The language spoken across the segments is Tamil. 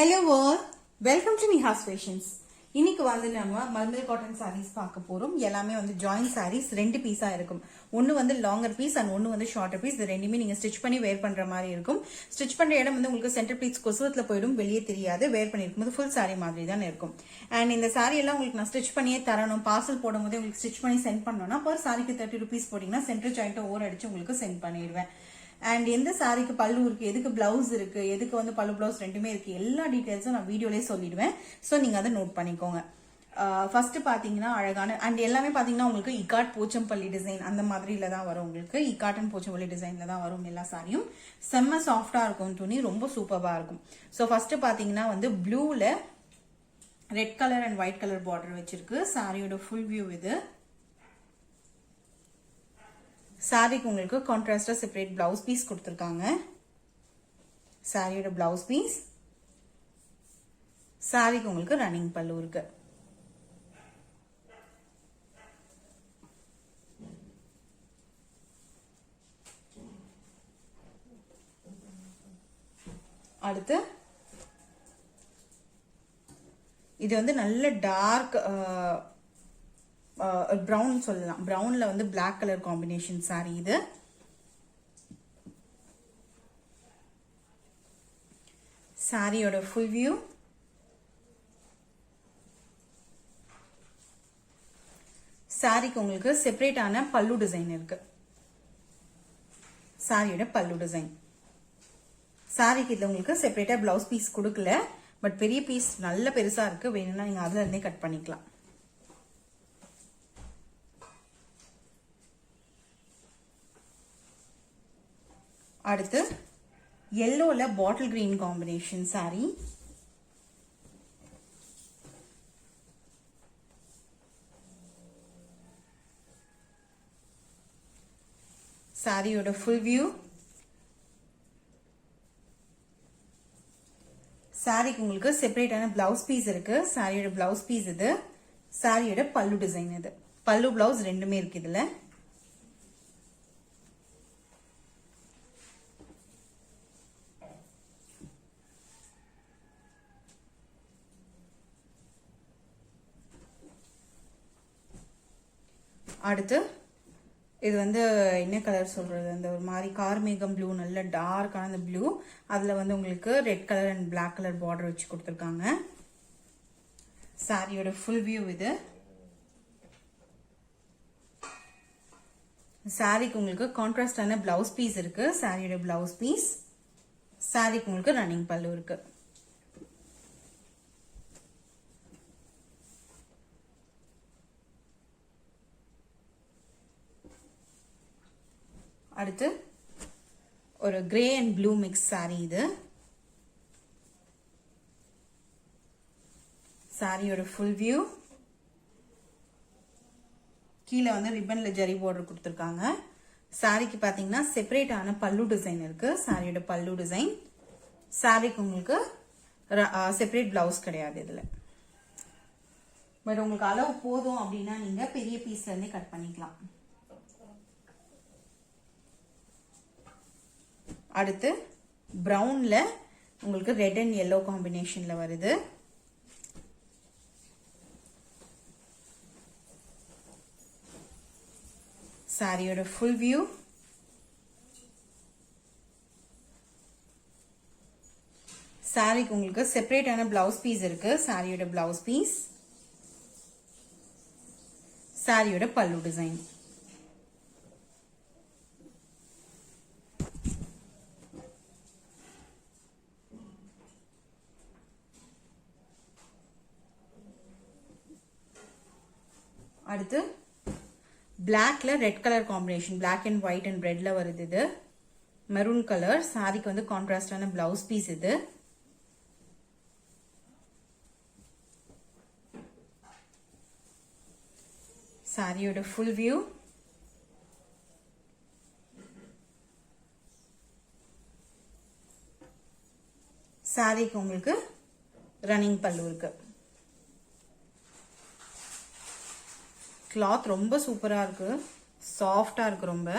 Hello all, welcome to Neha's Fashions. இன்னைக்கு வந்து நம்ம மல்மல் காட்டன் sarees பார்க்க போறோம். எல்லாமே வந்து joint sarees ரெண்டு பீஸா இருக்கும். ஒன்னு வந்து longer piece and ஒன்னு வந்து shorter piece. இது ரெண்டுமே நீங்க ஸ்டிட்ச் பண்ணி wear பண்ற மாதிரி இருக்கும். ஸ்டிட்ச் பண்ற இடம் வந்து உங்களுக்கு சென்டர் பீஸ் கொசுவத்துல போய்டும், வெளியே தெரியாது. wear பண்ணிருக்கும்போது full saree மாதிரி தான் இருக்கும். And இந்த saree எல்லாம் உங்களுக்கு நான் ஸ்டிட்ச் பண்ணியே தரணும். பார்சல் போடும்போது உங்களுக்கு ஸ்டிட்ச் பண்ணி சென்ட் பண்ணனும்னா per sareeக்கு 30 rupees போடிங்கனா சென்டர் ஜாயிண்ட் ஓவர் அடிச்சு உங்களுக்கு சென்ட் பண்ணிடுவேன். And எந்த சாரிக்கு பல்லு இருக்கு, எதுக்கு பிளவுஸ் இருக்கு, எதுக்கு வந்து பல்லு பிளவுஸ் ரெண்டுமே இருக்கு, எல்லா டீடைல்ஸும் நான் வீடியோலயே சொல்லிடுவேன். சோ நீங்க அதை நோட் பண்ணிக்கோங்க. ஃபர்ஸ்ட் பாத்தீங்கன்னா அழகான அண்ட் எல்லாமே பாத்தீங்கன்னா உங்களுக்கு இக்காட் போச்சம்பள்ளி டிசைன் அந்த மாதிரில தான் வரும். உங்களுக்கு இக்காட் அண்ட் போச்சம்பள்ளி டிசைன்ல தான் வரும் எல்லா சாரியும். செம்ம சாஃப்டா இருக்கும், துணி ரொம்ப சூப்பரா இருக்கும். சோ ஃபர்ஸ்ட் பாத்தீங்கன்னா வந்து ப்ளூல red colour and white colour border வச்சிருக்கு. சாரியோட ஃபுல் வியூ இது. சாரிக்கு உங்களுக்கு கான்ட்ராஸ்டா செப்பரேட் பிளவுஸ் பீஸ் கொடுத்திருக்காங்க. சாரியோட பிளவுஸ் பீஸ். சாரிக்கு உங்களுக்கு ரன்னிங் பல்லு இருக்கு. அடுத்து இது வந்து நல்ல டார்க் பிரவுன் சொல்லலாம். பிரவுன்ல வந்து பிளாக் கலர் காம்பினேஷன் சாரி இது. சாரியோட ஃபுல் வியூ. சாரிக்கு உங்களுக்கு செப்பரேட்டான பல்லு டிசைன் இருக்கு. சாரியோட பல்லு டிசைன். சாரிக்கு இதுல உங்களுக்கு செப்பரேட்டா பிளவுஸ் பீஸ் கொடுக்கல, பட் பெரிய பீஸ் நல்ல பெருசா இருக்கு. வேணும்னா நீங்க அதுல இருந்தே கட் பண்ணிக்கலாம். அடுத்து yellowல பாட்டில் கிரீன் காம்பினேஷன் சாரி. சாரியோட ஃபுல் வியூ. சாரிக்கு உங்களுக்கு செப்பரேட்டான பிளவுஸ் பீஸ் இருக்கு. சாரியோட பிளவுஸ் பீஸ் இது. சாரியோட பல்லு டிசைன் இது. பல்லு பிளவுஸ் ரெண்டுமே இருக்கு இதுல. அடுத்து இது வந்து என்ன கலர் சொல்றது, அந்த ஒரு மாதிரி கார்மேகம் ப்ளூ, நல்ல டார்க்கான அந்த ப்ளூ. அதுல வந்து உங்களுக்கு red colour and black colour border வச்சு கொடுத்துருக்காங்க. சாரியோட ஃபுல் வியூ இது. சாரிக்கு உங்களுக்கு கான்ட்ராஸ்டான பிளவுஸ் பீஸ் இருக்கு. சாரியோட பிளவுஸ் பீஸ். சாரிக்கு உங்களுக்கு ரன்னிங் பல்லு இருக்கு. அடுத்து ஒரு grey and blue mix sorry இது. சாரியோட ஃபுல் வியூ. கீழே வந்து ரிப்பன்ல ஜரி பார்டர் கொடுத்துருக்காங்க. சாரிக்கு பாத்தீங்கன்னா செப்பரேட்டான பல்லு டிசைன் இருக்கு. சாரியோட பல்லு டிசைன். சாரிக்கு உங்களுக்கு செப்பரேட் பிளவுஸ் கிடையாது இதுல. பட் உங்களுக்கு அளவு போதும் அப்படின்னா நீங்க பெரிய பீஸ்ல இருந்தே கட் பண்ணிக்கலாம். அடுத்து பிரவுன்ல உங்களுக்கு ரெட் அண்ட் yellow காம்பினேஷன்ல வருது. சாரியோட ஃபுல் வியூ. சாரிக்கு உங்களுக்கு செப்பரேட்டான பிளவுஸ் பீஸ் இருக்கு. சாரியோட பிளவுஸ் பீஸ். சாரியோட பல்லு டிசைன். அடுத்து பிளாக்ல red colour combination, black and white and ரெட்ல வருது இது. Maroon colour. சாரிக்கு வந்து கான்ட்ராஸ்டான பிளவுஸ் பீஸ் இது. சாரியோட ஃபுல் வியூ. சாரிக்கு உங்களுக்கு ரன்னிங் பல்லு இருக்கு. கிளாத் ரொம்ப சூப்பரா இருக்கு, சாஃப்டா இருக்கு ரொம்ப.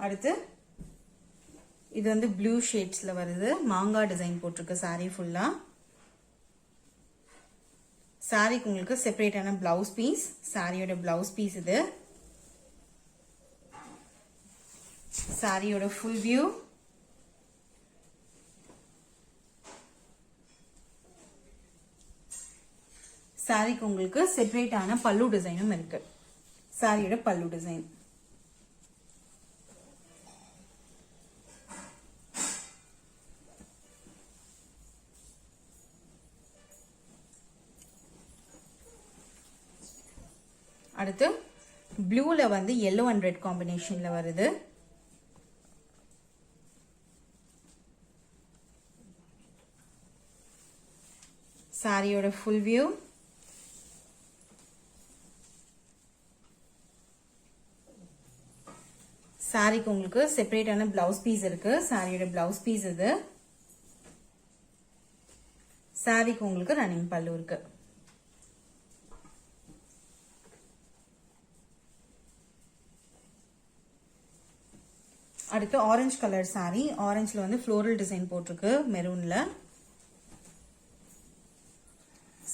அடுத்து இது வந்து ப்ளூ ஷேட்ஸ்ல வருது, மாங்காய் டிசைன் போட்டிருக்கு saree ஃபுல்லா. சாரிக்கு உங்களுக்கு செப்பரேட்டான பிளவுஸ் பீஸ், சாரியோட பிளவுஸ் பீஸ் இது. சாரியோட ஃபுல் வியூ. சாரிக்கு உங்களுக்கு செப்பரேட்டான பல்லு டிசைனும் இருக்கு. சாரியோட பல்லு டிசைன். அடுத்து ப்ளூல வந்து yellow and red காம்பினேஷன்ல வருது. சாரியோட ஃபுல் வியூ. சாரிக்கு உங்களுக்கு செப்பரேட்டான பிளவுஸ் பீஸ் இருக்கு. சாரியோட பிளவுஸ் பீஸ் இது. சாரிக்கு உங்களுக்கு ரன்னிங் பல்லு இருக்கு. அடுத்து ஆரஞ்சு கலர் சாரி. ஆரஞ்சுல வந்து ஃப்ளோரல் டிசைன் போட்டிருக்கு மெரூன்ல.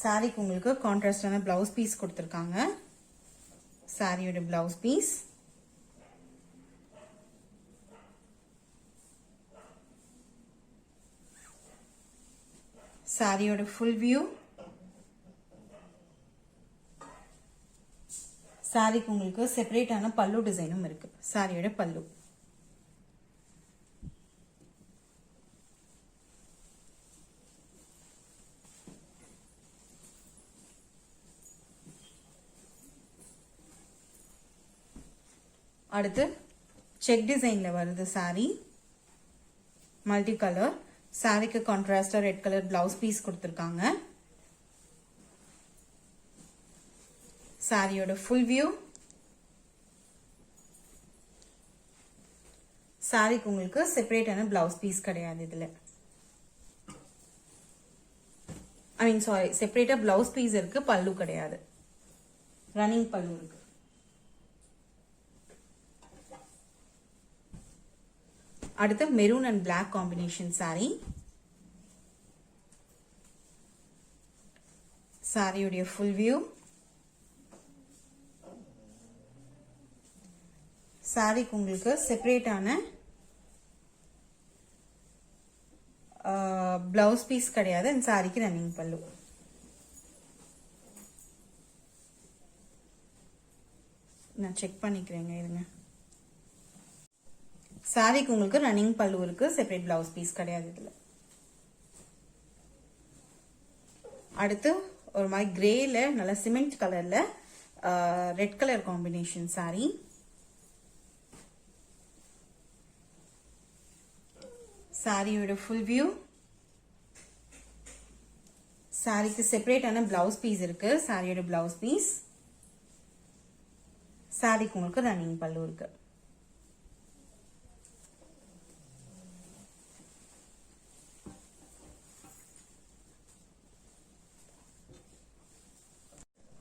சாரிக்கு உங்களுக்கு கான்ட்ராஸ்டான பிளவுஸ் பீஸ் கொடுத்திருக்காங்க. சாரியோட பிளவுஸ் பீஸ். சாரியோட ஃபுல் வியூ. சாரிக்கு உங்களுக்கு செப்பரேட்டான பல்லு டிசைனும் இருக்கு. சாரியோட பல்லு. அடுத்து செக் டிசைன்ல வருது சாரி, மல்டி கலர். சாரிக்கு கான்ட்ராஸ்டா ரெட் கலர் பிளவுஸ் பீஸ் கொடுத்திருக்காங்க. சாரியோட ஃபுல் வியூ. சாரிக்கு உங்களுக்கு செப்பரேட்டான பிளவுஸ் பீஸ் கிடையாது இதுல. ஐ மீன் சாரி, செப்பரேட்டா பிளவுஸ் பீஸ் இருக்கு, பல்லு கிடையாது. ரன்னிங் பல்லு இருக்கு. அடுத்து maroon and black combination sari. சாரியுடைய ஃபுல் வியூ. சாரிக்கு உங்களுக்கு செப்பரேட்டான பிளவுஸ் பீஸ் கிடையாது. அந்த சாரிக்கு ரன்னிங் பல்லு. நான் செக் பண்ணிக்கிறேங்க இருங்க. சாரிக்கு உங்களுக்கு ரன்னிங் பல்லு இருக்கு, செப்பரேட் பிளவுஸ் பீஸ் கிடையாது இதுல. அடுத்து ஒரு மாதிரி கிரேல நல்ல சிமெண்ட் கலர்ல ரெட் கலர் காம்பினேஷன் சாரி. சாரியோட ஃபுல் வியூ. சாரிக்கு செப்பரேட்டான பிளவுஸ் பீஸ் இருக்கு. சாரியோட பிளவுஸ் பீஸ். சாரிக்கு உங்களுக்கு ரன்னிங் பல்லு இருக்கு.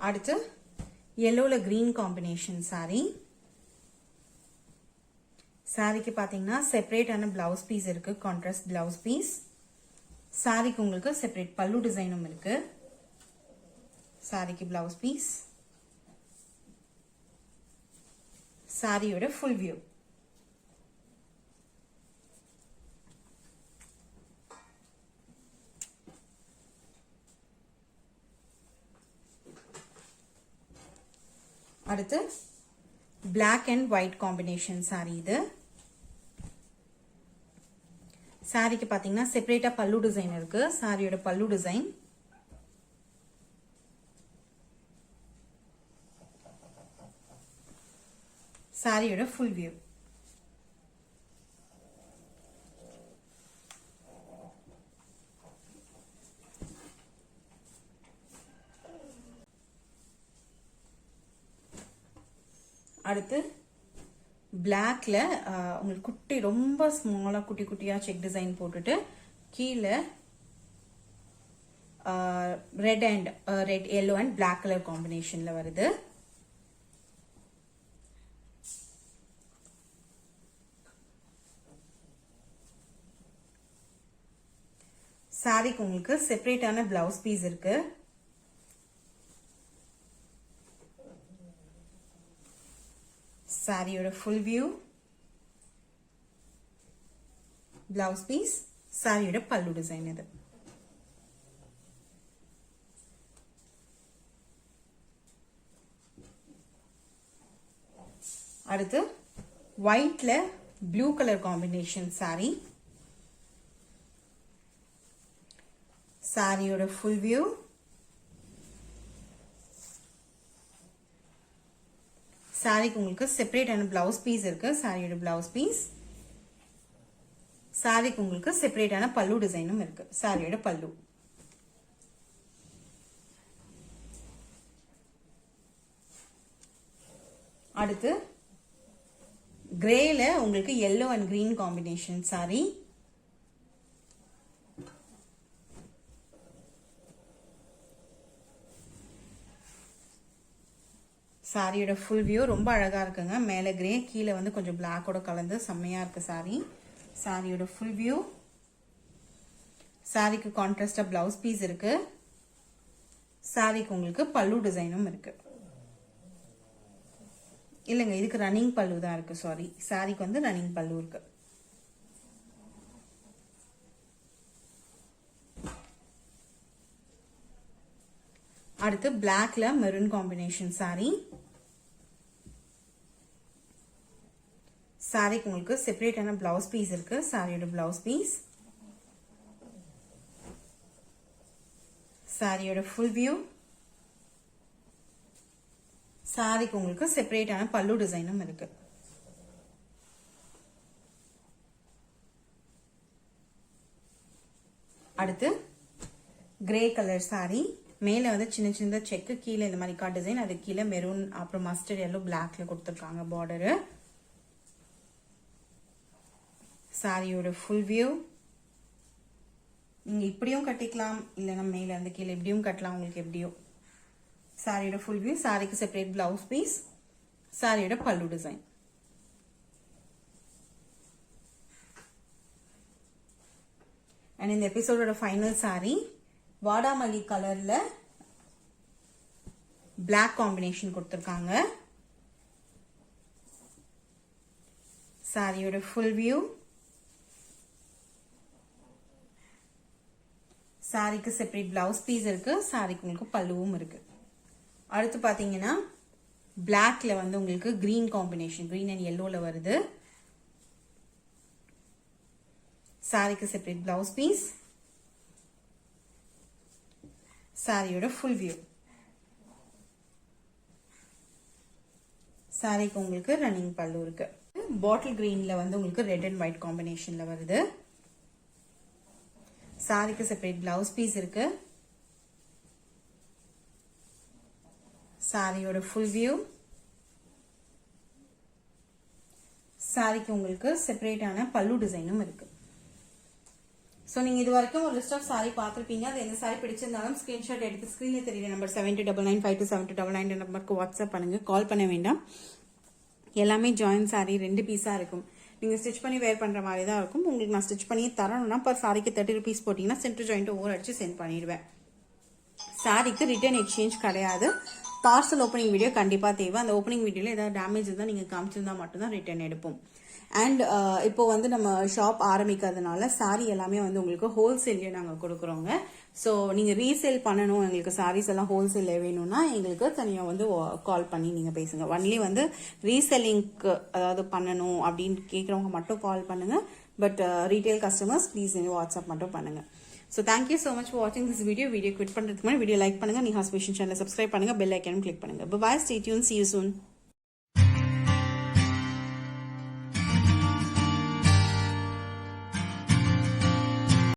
அடுத்து yellowல green காம்பினேஷன் சாரி. சாரிக்கு பாத்தீங்கன்னா செப்பரேட்டான பிளவுஸ் பீஸ் இருக்கு, கான்ட்ராஸ்ட் பிளவுஸ் பீஸ். சாரிக்கு உங்களுக்கு செப்பரேட் பல்லு டிசைனும் இருக்கு. சாரிக்கு பிளவுஸ் பீஸ். சாரியோட ஃபுல் வியூ. அடுத்து black and white combination sari இது. சாரிக்கு பாத்தீங்கன்னா செப்பரேட்டா பல்லு டிசைன் இருக்கு. சாரியோட பல்லு டிசைன். சாரியோட ஃபுல் வியூ. அடுத்து பிளாக்ல உங்களுக்கு குட்டி ரொம்ப ஸ்மாலா குட்டி குட்டியா செக் டிசைன் போட்டுட்டு கீழே red and red yellow and black colour காம்பினேஷன்ல வருது. சாரிக்கு உங்களுக்கு செப்பரேட்டான பிளவுஸ் பீஸ் இருக்கு. சாரியோட ஃபுல் வியூ, பிளவுஸ் பீஸ், சாரியோட பல்லு டிசைன் இது. அடுத்து ஒயிட்ல ப்ளூ கலர் காம்பினேஷன் சாரி. சாரியோட ஃபுல் வியூ, சாரிக்கு உங்களுக்கு செப்பரேட்டான பிளவுஸ் பீஸ் இருக்கு. சாரியோட பிளவுஸ் பீஸ், சாரிக்கு உங்களுக்கு செப்பரேட்டான பல்லு டிசைனும் இருக்கு. சாரியோட பல்லு. அடுத்து கிரேல உங்களுக்கு yellow and green combination sorry. சாரியோட ஃபுல் வியூ ரொம்ப அழகா இருக்குங்க. மேல கிரே, கீழே வந்து கொஞ்சம் பிளாக்கோட கலந்து செம்மையா இருக்கு சாரி. சாரியோட ஃபுல் வியூ, சாரிக்கு கான்ட்ராஸ்டா பிளவுஸ் பீஸ் இருக்கு. சாரிக்கு உங்களுக்கு பல்லு டிசைனும் இருக்கு. இல்லைங்க, இதுக்கு ரன்னிங் பல்லு தான் இருக்கு. சாரி, சாரிக்கு வந்து ரன்னிங் பல்லு இருக்கு. அடுத்து பிளாக்ல மெரூன் காம்பினேஷன் சாரி. சாரிக்கு உங்களுக்கு செப்பரேட்டான பிளவுஸ் பீஸ் இருக்கு. சாரியோட பிளவுஸ் பீஸ், சாரியோட ஃபுல் வியூ, சாரிக்கு உங்களுக்கு செப்பரேட்டான பல்லு டிசைனும் இருக்கு. அடுத்து கிரே கலர் சாரி. மேல வந்து சின்ன சின்ன செக்கு, கீழே இந்த மாதிரி காட் டிசைன், அது கீழே மெரூன் அப்புறம் மஸ்டர்ட் எல்லோ பிளாக்ல கொடுத்துருக்காங்க பார்டரு. சாரியோட ஃபுல் வியூ, நீங்க இப்படியும் கட்டிக்கலாம், இல்லைன்னா மேல இருந்து கீழே இப்படியும் கட்டலாம், உங்களுக்கு எப்படியோ. சாரியோட ஃபுல் வியூ, சாரிக்கு செப்பரேட் பிளவுஸ் பீஸ், சாரியோட பல்லு டிசைன். அண்ட் இந்த எபிசோடோட ஃபைனல் சாரி வாடாமல்லி கலர்ல பிளாக் காம்பினேஷன் கொடுத்திருக்காங்க. சாரியோட ஃபுல் வியூ, சாரிக்கு செப்பரேட் பிளவுஸ் பீஸ் இருக்கு. சாரிக்கு உங்களுக்கு பல்லுவும் இருக்கு. அடுத்து பாத்தீங்கன்னா பிளாக்ல வந்து உங்களுக்கு கிரீன் காம்பினேஷன், கிரீன் அண்ட் yellowல வருது. சாரிக்கு செப்பரேட் பிளவுஸ் பீஸ், சாரியோட ஃபுல் வியூ, சாரிக்கு உங்களுக்கு ரன்னிங் பல்லு இருக்கு. பாட்டில் கிரீன்ல வந்து உங்களுக்கு ரெட் அண்ட் ஒயிட் காம்பினேஷன்ல வருது. சாரிக்கு செப்பரேட் பிளவுஸ் பீஸ் இருக்கு. சாரியோட ஃபுல் வியூ, சாரிக்கு உங்களுக்கு செப்பரேட்டான பல்லு டிசைனும் இருக்கு. ஸோ நீங்கள் இது வரைக்கும் ஒரு லிஸ்ட் ஆஃப் சாரி பார்த்துருப்பீங்க. அது எந்த சாரி பிடிச்சிருந்தாலும் ஸ்கிரீன்ஷாட் எடுத்து ஸ்க்ரீனில் தெரியுற நம்பர் 7299527299 நம்பருக்கு வாட்ஸ்அப் பண்ணுங்க, கால் பண்ண வேண்டாம். எல்லாமே ஜாயின் சாரி 2 பீஸாக இருக்கும். நீங்கள் ஸ்டிச் பண்ணி வேர் பண்ணுற மாதிரி தான் இருக்கும். உங்களுக்கு நான் ஸ்டிச் பண்ணி தரணும்னா பர் சாரிக்கு 30 rupees போட்டிங்கன்னா சென்டர் ஜாயிண்ட் ஓவர் அடிச்சு சென்ட் பண்ணிடுவேன். சாரிக்கு ரிட்டர்ன் எக்ஸ்சேஞ்ச் கிடையாது. பார்சல் ஓப்பனிங் வீடியோ கண்டிப்பாக தேவை. அந்த ஓப்பனிங் வீடியோவில் ஏதாவது டேமேஜ் இருந்தால் நீங்கள் காமிச்சிருந்தா மட்டும்தான் ரிட்டர்ன் எடுப்போம். அண்ட் இப்போ வந்து நம்ம ஷாப் ஆரம்பிக்கிறதுனால சாரி எல்லாமே வந்து உங்களுக்கு ஹோல்சேல்லே நாங்கள் கொடுக்குறோங்க. ஸோ நீங்கள் ரீசேல் பண்ணணும், எங்களுக்கு சாரீஸ் எல்லாம் ஹோல்சேலில் வேணும்னா எங்களுக்கு தனியாக வந்து கால் பண்ணி நீங்கள் பேசுங்க. ஒன்லி வந்து ரீசேலிங்க்கு அதாவது பண்ணணும் அப்படின்னு கேட்குறவங்க மட்டும் கால் பண்ணுங்கள். But retail customers please WhatsApp மட்டும் பண்ணுங்கள். So thank you so much for வாட்சிங் திஸ் வீடியோ. வீடியோ குவிட் பண்ணுறதுக்கு முன்னாடி வீடியோ லைக் பண்ணுங்கள், நிஹாஸ் ஃபேஷன் சேனலை சப்ஸ்கிரைப் பண்ணுங்கள், பெல் ஐக்கானும் கிளிக் பண்ணுங்கள். Bye, stay tune, see you soon.